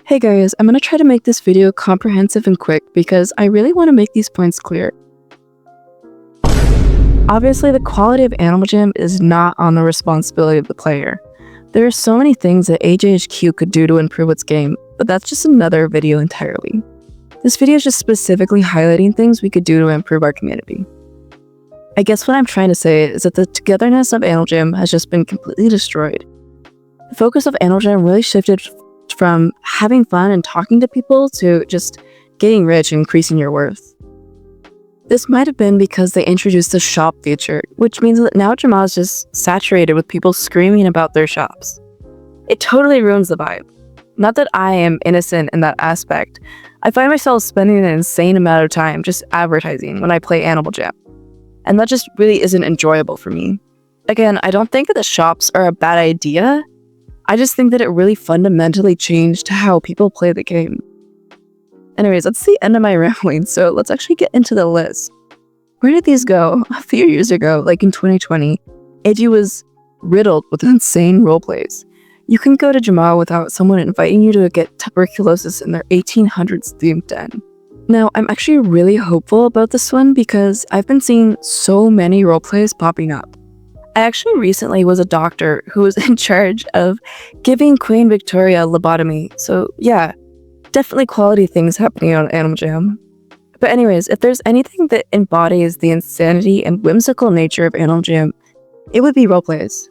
Hey guys, I'm gonna try to make this video comprehensive and quick because I really want to make these points clear. Obviously, the quality of Animal Jam is not on the responsibility of the player. There are so many things that AJHQ could do to improve its game, but that's just another video entirely. This video is just specifically highlighting things we could do to improve our community. I guess what I'm trying to say is that the togetherness of Animal Jam has just been completely destroyed. The focus of Animal Jam really shifted from having fun and talking to people to just getting rich and increasing your worth. This might have been because they introduced the shop feature, which means that now Jamaa is just saturated with people screaming about their shops. It totally ruins the vibe. Not that I am innocent in that aspect. I find myself spending an insane amount of time just advertising when I play Animal Jam, and that just really isn't enjoyable for me. Again, I don't think that the shops are a bad idea. I just think that it really fundamentally changed how people play the game. Anyways, that's the end of my rambling, so let's actually get into the list. Where did these go? A few years ago, like in 2020, AG was riddled with insane roleplays. You couldn't go to Jamaa without someone inviting you to get tuberculosis in their 1800s themed den. Now, I'm actually really hopeful about this one because I've been seeing so many roleplays popping up. I actually recently was a doctor who was in charge of giving Queen Victoria a lobotomy, so yeah, definitely quality things happening on Animal Jam. But anyways, if there's anything that embodies the insanity and whimsical nature of Animal Jam, it would be roleplays.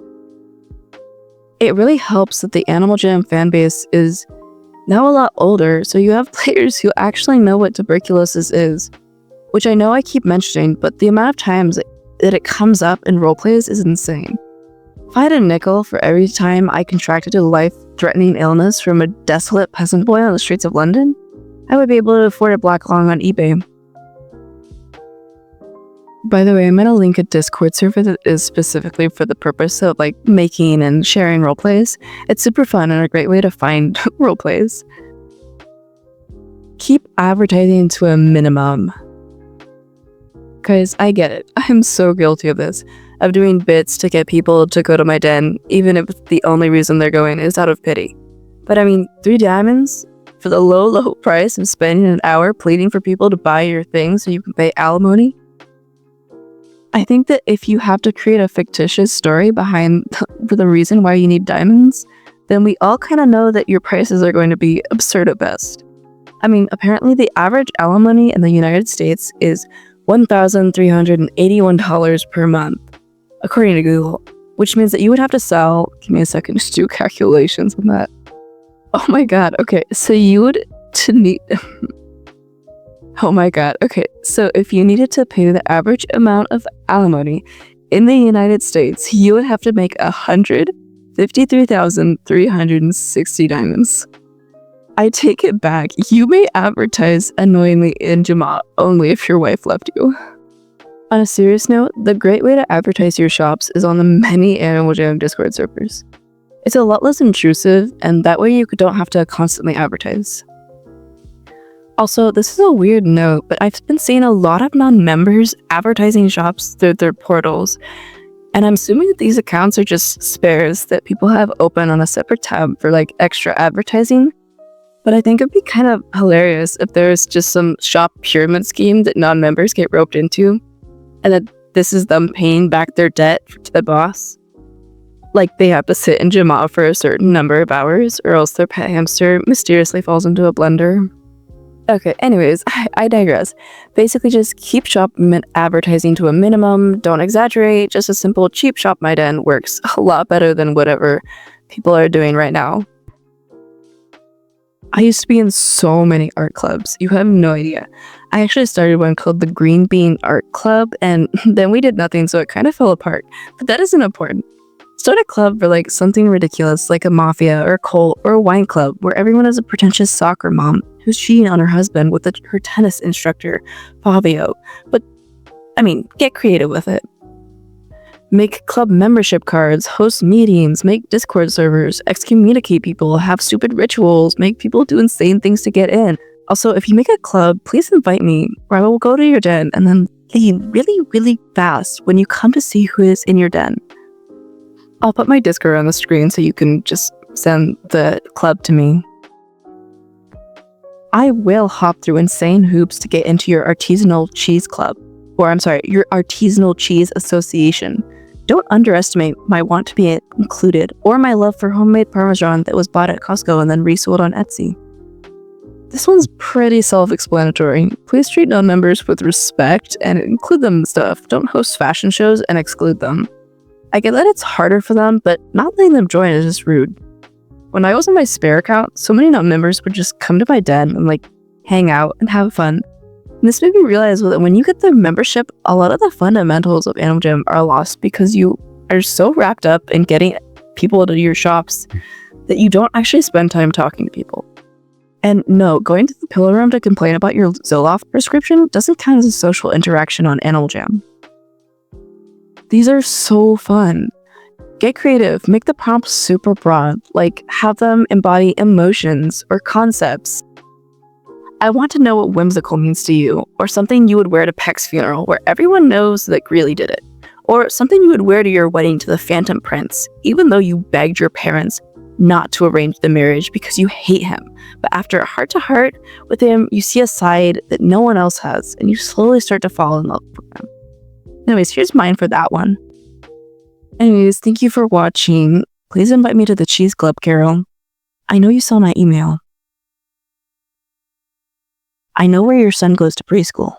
It really helps that the Animal Jam fanbase is now a lot older, so you have players who actually know what tuberculosis is, which I know I keep mentioning, but the amount of times that it comes up in roleplays is insane. If I had a nickel for every time I contracted a life-threatening illness from a desolate peasant boy on the streets of London, I would be able to afford a black lung on eBay. By the way, I'm gonna link a Discord server that is specifically for the purpose of making and sharing roleplays. It's super fun and a great way to find roleplays. Keep advertising to a minimum. Guys, I get it. I'm so guilty of this. Of doing bits to get people to go to my den, even if the only reason they're going is out of pity. But I mean, 3 diamonds for the low price of spending an hour pleading for people to buy your thing so you can pay alimony? I think that if you have to create a fictitious story behind the reason why you need diamonds, then we all kind of know that your prices are going to be absurd at best. I mean, apparently the average alimony in the United States is $1,381 per month, according to Google, which means that you would have to sell, give me a second to do calculations on that. Oh my god, okay, so you would need, oh my god, okay, so if you needed to pay the average amount of alimony in the United States, you would have to make 153,360 diamonds. I take it back. You may advertise annoyingly in Jamaa only if your wife left you. On a serious note, the great way to advertise your shops is on the many Animal Jam Discord servers. It's a lot less intrusive, and that way you don't have to constantly advertise. Also, this is a weird note, but I've been seeing a lot of non-members advertising shops through their portals, and I'm assuming that these accounts are just spares that people have open on a separate tab for extra advertising. But I think it'd be kind of hilarious if there's just some shop pyramid scheme that non-members get roped into, and that this is them paying back their debt to the boss. They have to sit in Jamaa for a certain number of hours, or else their pet hamster mysteriously falls into a blender. Okay, anyways, I digress. Basically, just keep shop advertising to a minimum, don't exaggerate, just a simple cheap shop my den works a lot better than whatever people are doing right now. I used to be in so many art clubs. You have no idea. I actually started one called the Green Bean Art Club, and then we did nothing, so it kind of fell apart. But that isn't important. Start a club for something ridiculous, like a mafia or a cult or a wine club, where everyone is a pretentious soccer mom who's cheating on her husband with her tennis instructor, Fabio. But, I mean, get creative with it. Make club membership cards, host meetings, make Discord servers, excommunicate people, have stupid rituals, make people do insane things to get in. Also, if you make a club, please invite me, or I will go to your den and then leave really, really fast when you come to see who is in your den. I'll put my Discord on the screen so you can just send the club to me. I will hop through insane hoops to get into your artisanal cheese club. Or I'm sorry, your artisanal cheese association. Don't underestimate my want to be included or my love for homemade Parmesan that was bought at Costco and then resold on Etsy. This one's pretty self-explanatory. Please treat non-members with respect and include them in stuff. Don't host fashion shows and exclude them. I get that it's harder for them, but not letting them join is just rude. When I was on my Spare account, so many non-members would just come to my den and hang out and have fun. And this made me realize that when you get the membership, a lot of the fundamentals of Animal Jam are lost because you are so wrapped up in getting people to your shops that you don't actually spend time talking to people. And no, going to the pillow room to complain about your Zoloft prescription doesn't count as a social interaction on Animal Jam. These are so fun. Get creative, make the prompts super broad, have them embody emotions or concepts. I want to know what whimsical means to you, or something you would wear to Peck's funeral where everyone knows that Greeley did it, or something you would wear to your wedding to the Phantom Prince, even though you begged your parents not to arrange the marriage because you hate him. But after a heart-to-heart with him, you see a side that no one else has, and you slowly start to fall in love with him. Anyways, here's mine for that one. Anyways, thank you for watching. Please invite me to the Cheese Club, Carol. I know you saw my email. I know where your son goes to preschool.